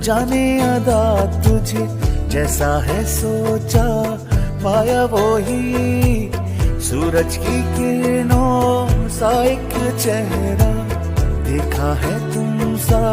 जाने अदा तुझे जैसा है सोचा, पाया वो ही सूरज की किरणों सा एक चेहरा, देखा है तुम सा